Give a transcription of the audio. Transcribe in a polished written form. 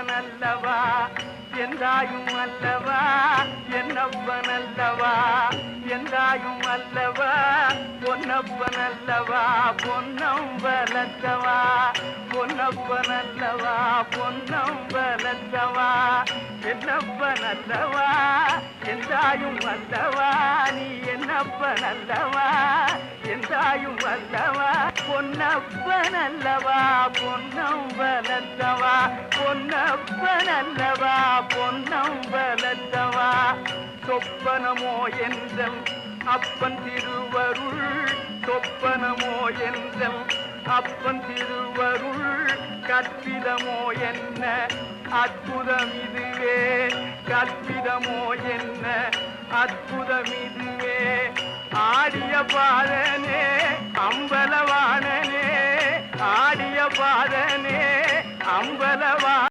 என்னப்பனல்லவா என்றாயும் அல்லவா என்னப்பனல்லவா என்றாயும் அல்லவா பொன்னப்பனல்லவா பொன்னம்பலத்தவா பொன்னப்பனல்லவா பொன்னம்பலத்தவா என்னப்பனல்லவா என்றாயும் அல்லவா நீ என்னப்பனல்லவா என்றாயும் அல்லவா பொன்னப்பனல்லவா பொன்னம்பலத்தவா பொன்னப்பனல்லவா பொன்னம்பலத்தவா சொப்பனமோ என்றல் அப்பன் திருவருள் சொப்பனமோ என்றல் அப்பன் திருவருள் கற்பிதமோ என்ன அற்புதம் இதுவே கற்பிதமோ என்ன அற்புதம் இதுவே ஆடிய பாதனே அம்பலவாணனே ஆடிய பாதனே அம்பலவா